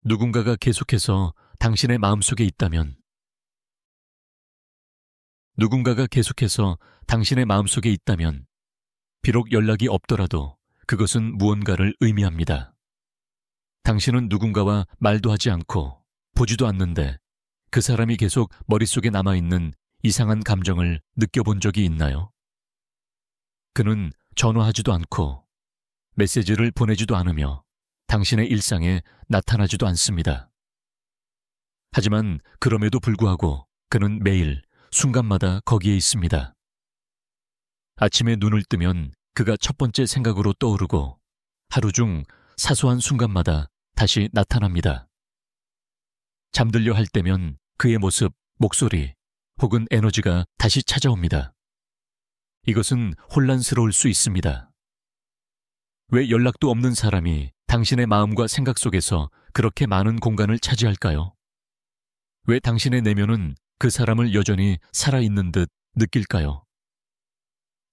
누군가가 계속해서 당신의 마음속에 있다면, 누군가가 계속해서 당신의 마음속에 있다면, 비록 연락이 없더라도 그것은 무언가를 의미합니다. 당신은 누군가와 말도 하지 않고 보지도 않는데 그 사람이 계속 머릿속에 남아있는 이상한 감정을 느껴본 적이 있나요? 그는 전화하지도 않고 메시지를 보내지도 않으며 당신의 일상에 나타나지도 않습니다. 하지만 그럼에도 불구하고 그는 매일 순간마다 거기에 있습니다. 아침에 눈을 뜨면 그가 첫 번째 생각으로 떠오르고 하루 중 사소한 순간마다 다시 나타납니다. 잠들려 할 때면 그의 모습, 목소리 혹은 에너지가 다시 찾아옵니다. 이것은 혼란스러울 수 있습니다. 왜 연락도 없는 사람이 당신의 마음과 생각 속에서 그렇게 많은 공간을 차지할까요? 왜 당신의 내면은 그 사람을 여전히 살아있는 듯 느낄까요?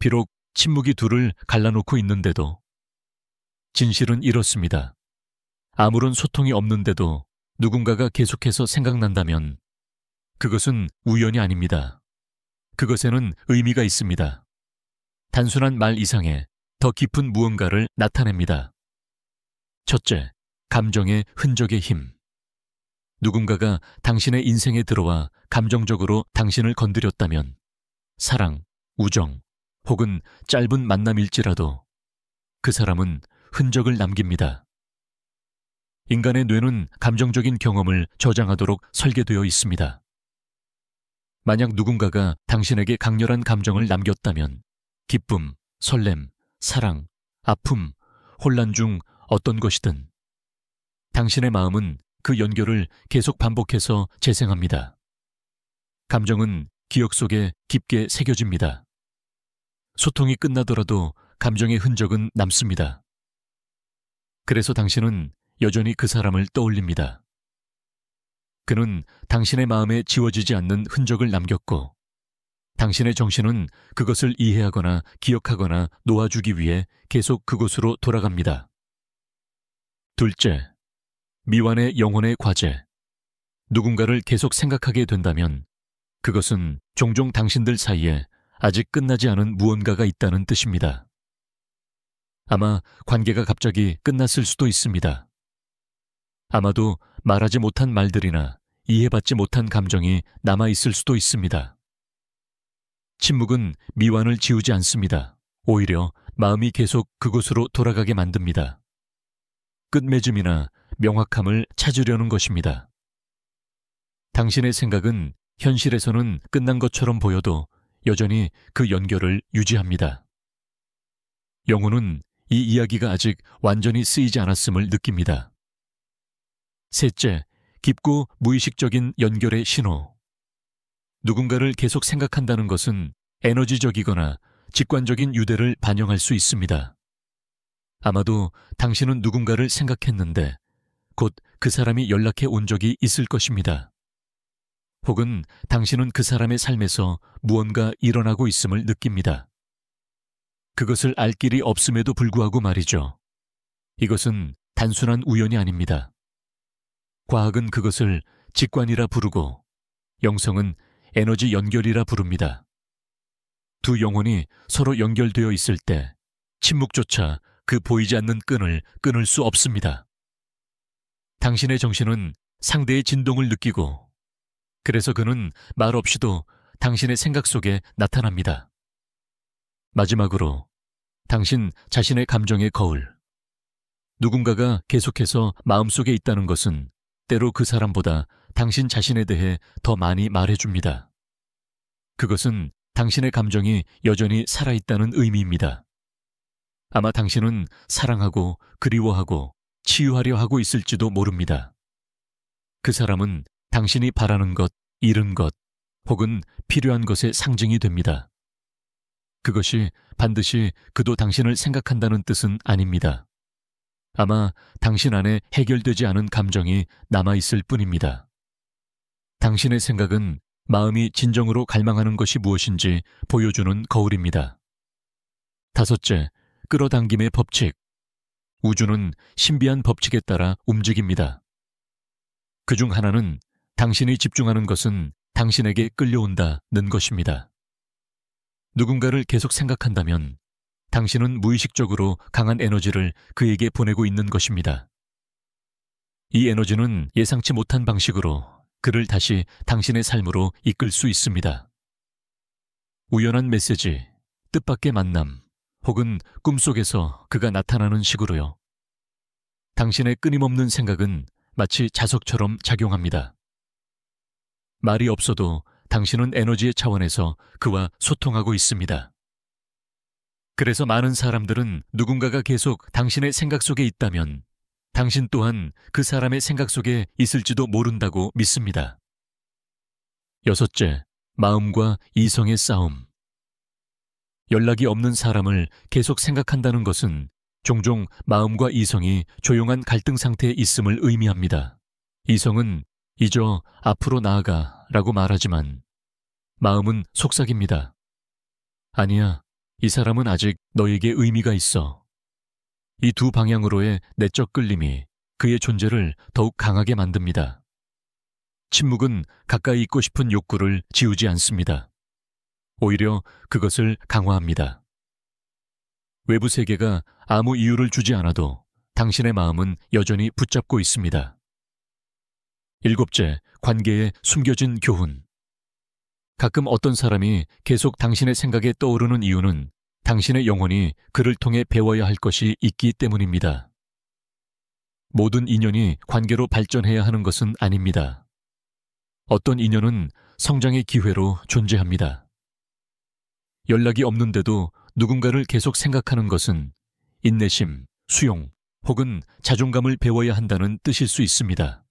비록 침묵이 둘을 갈라놓고 있는데도 진실은 이렇습니다. 아무런 소통이 없는데도 누군가가 계속해서 생각난다면 그것은 우연이 아닙니다. 그것에는 의미가 있습니다. 단순한 말 이상의 더 깊은 무언가를 나타냅니다. 첫째, 감정의 흔적의 힘. 누군가가 당신의 인생에 들어와 감정적으로 당신을 건드렸다면 사랑, 우정, 혹은 짧은 만남일지라도 그 사람은 흔적을 남깁니다. 인간의 뇌는 감정적인 경험을 저장하도록 설계되어 있습니다. 만약 누군가가 당신에게 강렬한 감정을 남겼다면 기쁨, 설렘, 사랑, 아픔, 혼란 중 어떤 것이든 당신의 마음은 그 연결을 계속 반복해서 재생합니다. 감정은 기억 속에 깊게 새겨집니다. 소통이 끝나더라도 감정의 흔적은 남습니다. 그래서 당신은 여전히 그 사람을 떠올립니다. 그는 당신의 마음에 지워지지 않는 흔적을 남겼고 당신의 정신은 그것을 이해하거나 기억하거나 놓아주기 위해 계속 그곳으로 돌아갑니다. 둘째, 미완의 영혼의 과제. 누군가를 계속 생각하게 된다면 그것은 종종 당신들 사이에 아직 끝나지 않은 무언가가 있다는 뜻입니다. 아마 관계가 갑자기 끝났을 수도 있습니다. 아마도 말하지 못한 말들이나 이해받지 못한 감정이 남아있을 수도 있습니다. 침묵은 미완을 지우지 않습니다. 오히려 마음이 계속 그곳으로 돌아가게 만듭니다. 끝맺음이나 명확함을 찾으려는 것입니다. 당신의 생각은 현실에서는 끝난 것처럼 보여도 여전히 그 연결을 유지합니다. 영혼은 이 이야기가 아직 완전히 쓰이지 않았음을 느낍니다. 셋째, 깊고 무의식적인 연결의 신호. 누군가를 계속 생각한다는 것은 에너지적이거나 직관적인 유대를 반영할 수 있습니다. 아마도 당신은 누군가를 생각했는데 곧 그 사람이 연락해 온 적이 있을 것입니다. 혹은 당신은 그 사람의 삶에서 무언가 일어나고 있음을 느낍니다. 그것을 알 길이 없음에도 불구하고 말이죠. 이것은 단순한 우연이 아닙니다. 과학은 그것을 직관이라 부르고 영성은 에너지 연결이라 부릅니다. 두 영혼이 서로 연결되어 있을 때 침묵조차 그 보이지 않는 끈을 끊을 수 없습니다. 당신의 정신은 상대의 진동을 느끼고 그래서 그는 말 없이도 당신의 생각 속에 나타납니다. 마지막으로 당신 자신의 감정의 거울. 누군가가 계속해서 마음속에 있다는 것은 때로 그 사람보다 당신 자신에 대해 더 많이 말해줍니다. 그것은 당신의 감정이 여전히 살아있다는 의미입니다. 아마 당신은 사랑하고 그리워하고 치유하려 하고 있을지도 모릅니다. 그 사람은 당신이 바라는 것, 잃은 것, 혹은 필요한 것의 상징이 됩니다. 그것이 반드시 그도 당신을 생각한다는 뜻은 아닙니다. 아마 당신 안에 해결되지 않은 감정이 남아있을 뿐입니다. 당신의 생각은 마음이 진정으로 갈망하는 것이 무엇인지 보여주는 거울입니다. 다섯째, 끌어당김의 법칙. 우주는 신비한 법칙에 따라 움직입니다. 그중 하나는 당신이 집중하는 것은 당신에게 끌려온다는 것입니다. 누군가를 계속 생각한다면 당신은 무의식적으로 강한 에너지를 그에게 보내고 있는 것입니다. 이 에너지는 예상치 못한 방식으로 그를 다시 당신의 삶으로 이끌 수 있습니다. 우연한 메시지, 뜻밖의 만남, 혹은 꿈속에서 그가 나타나는 식으로요. 당신의 끊임없는 생각은 마치 자석처럼 작용합니다. 말이 없어도 당신은 에너지의 차원에서 그와 소통하고 있습니다. 그래서 많은 사람들은 누군가가 계속 당신의 생각 속에 있다면 당신 또한 그 사람의 생각 속에 있을지도 모른다고 믿습니다. 여섯째, 마음과 이성의 싸움. 연락이 없는 사람을 계속 생각한다는 것은 종종 마음과 이성이 조용한 갈등 상태에 있음을 의미합니다. 이성은 잊어 앞으로 나아가 라고 말하지만 마음은 속삭입니다. 아니야, 이 사람은 아직 너에게 의미가 있어. 이 두 방향으로의 내적 끌림이 그의 존재를 더욱 강하게 만듭니다. 침묵은 가까이 있고 싶은 욕구를 지우지 않습니다. 오히려 그것을 강화합니다. 외부 세계가 아무 이유를 주지 않아도 당신의 마음은 여전히 붙잡고 있습니다. 일곱째, 관계에 숨겨진 교훈. 가끔 어떤 사람이 계속 당신의 생각에 떠오르는 이유는 당신의 영혼이 그를 통해 배워야 할 것이 있기 때문입니다. 모든 인연이 관계로 발전해야 하는 것은 아닙니다. 어떤 인연은 성장의 기회로 존재합니다. 연락이 없는데도 누군가를 계속 생각하는 것은 인내심, 수용, 혹은 자존감을 배워야 한다는 뜻일 수 있습니다.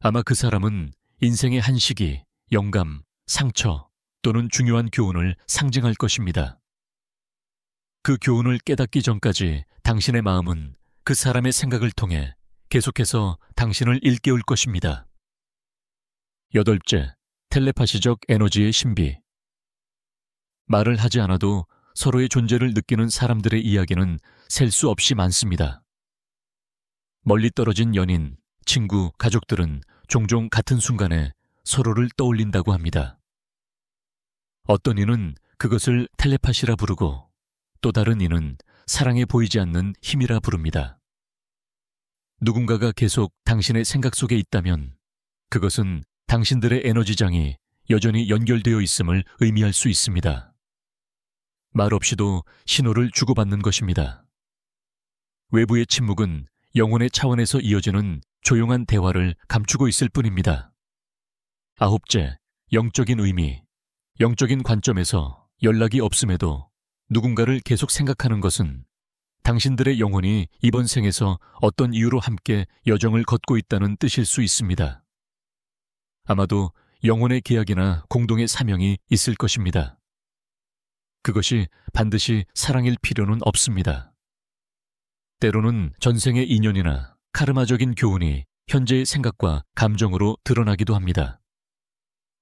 아마 그 사람은 인생의 한 시기, 영감, 상처 또는 중요한 교훈을 상징할 것입니다. 그 교훈을 깨닫기 전까지 당신의 마음은 그 사람의 생각을 통해 계속해서 당신을 일깨울 것입니다. 여덟째, 텔레파시적 에너지의 신비. 말을 하지 않아도 서로의 존재를 느끼는 사람들의 이야기는 셀 수 없이 많습니다. 멀리 떨어진 연인, 친구, 가족들은 종종 같은 순간에 서로를 떠올린다고 합니다. 어떤 이는 그것을 텔레파시라 부르고 또 다른 이는 사랑에 보이지 않는 힘이라 부릅니다. 누군가가 계속 당신의 생각 속에 있다면 그것은 당신들의 에너지장이 여전히 연결되어 있음을 의미할 수 있습니다. 말 없이도 신호를 주고받는 것입니다. 외부의 침묵은 영혼의 차원에서 이어지는 조용한 대화를 감추고 있을 뿐입니다. 아홉째, 영적인 의미. 영적인 관점에서 연락이 없음에도 누군가를 계속 생각하는 것은 당신들의 영혼이 이번 생에서 어떤 이유로 함께 여정을 걷고 있다는 뜻일 수 있습니다. 아마도 영혼의 계약이나 공동의 사명이 있을 것입니다. 그것이 반드시 사랑일 필요는 없습니다. 때로는 전생의 인연이나 카르마적인 교훈이 현재의 생각과 감정으로 드러나기도 합니다.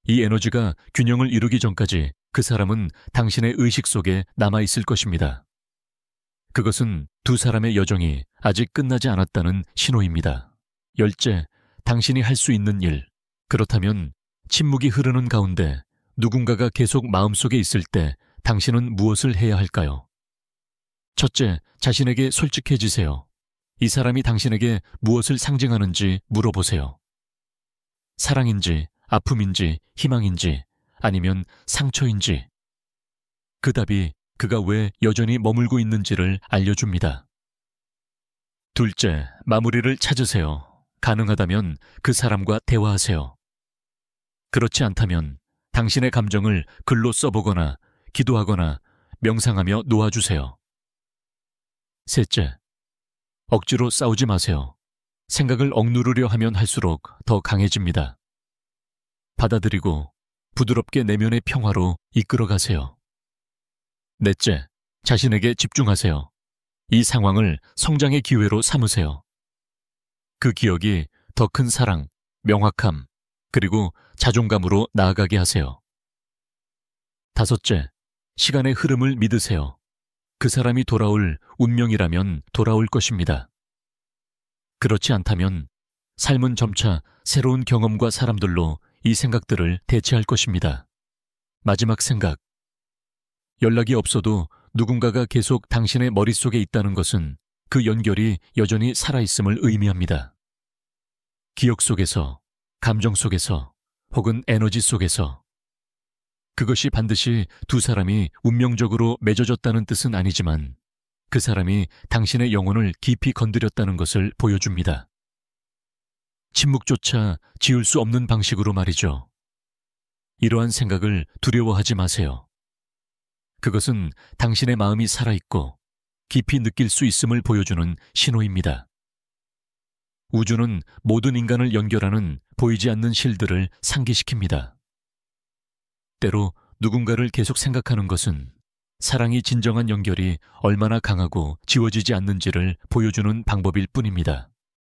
이 에너지가 균형을 이루기 전까지 그 사람은 당신의 의식 속에 남아있을 것입니다. 그것은 두 사람의 여정이 아직 끝나지 않았다는 신호입니다. 열째, 당신이 할 수 있는 일. 그렇다면 침묵이 흐르는 가운데 누군가가 계속 마음속에 있을 때 당신은 무엇을 해야 할까요? 첫째, 자신에게 솔직해지세요. 이 사람이 당신에게 무엇을 상징하는지 물어보세요. 사랑인지, 아픔인지, 희망인지, 아니면 상처인지. 그 답이 그가 왜 여전히 머물고 있는지를 알려줍니다. 둘째, 마무리를 찾으세요. 가능하다면 그 사람과 대화하세요. 그렇지 않다면 당신의 감정을 글로 써보거나 기도하거나 명상하며 놓아주세요. 셋째, 억지로 싸우지 마세요. 생각을 억누르려 하면 할수록 더 강해집니다. 받아들이고 부드럽게 내면의 평화로 이끌어가세요. 넷째, 자신에게 집중하세요. 이 상황을 성장의 기회로 삼으세요. 그 기억이 더 큰 사랑, 명확함, 그리고 자존감으로 나아가게 하세요. 다섯째, 시간의 흐름을 믿으세요. 그 사람이 돌아올 운명이라면 돌아올 것입니다. 그렇지 않다면 삶은 점차 새로운 경험과 사람들로 이 생각들을 대체할 것입니다. 마지막 생각. 연락이 없어도 누군가가 계속 당신의 머릿속에 있다는 것은 그 연결이 여전히 살아있음을 의미합니다. 기억 속에서, 감정 속에서, 혹은 에너지 속에서. 그것이 반드시 두 사람이 운명적으로 맺어졌다는 뜻은 아니지만 그 사람이 당신의 영혼을 깊이 건드렸다는 것을 보여줍니다. 침묵조차 지울 수 없는 방식으로 말이죠. 이러한 생각을 두려워하지 마세요. 그것은 당신의 마음이 살아있고 깊이 느낄 수 있음을 보여주는 신호입니다. 우주는 모든 인간을 연결하는 보이지 않는 실들을 상기시킵니다. 때로 누군가를 계속 생각하는 것은 사랑이 진정한 연결이 얼마나 강하고 지워지지 않는지를 보여주는 방법일 뿐입니다.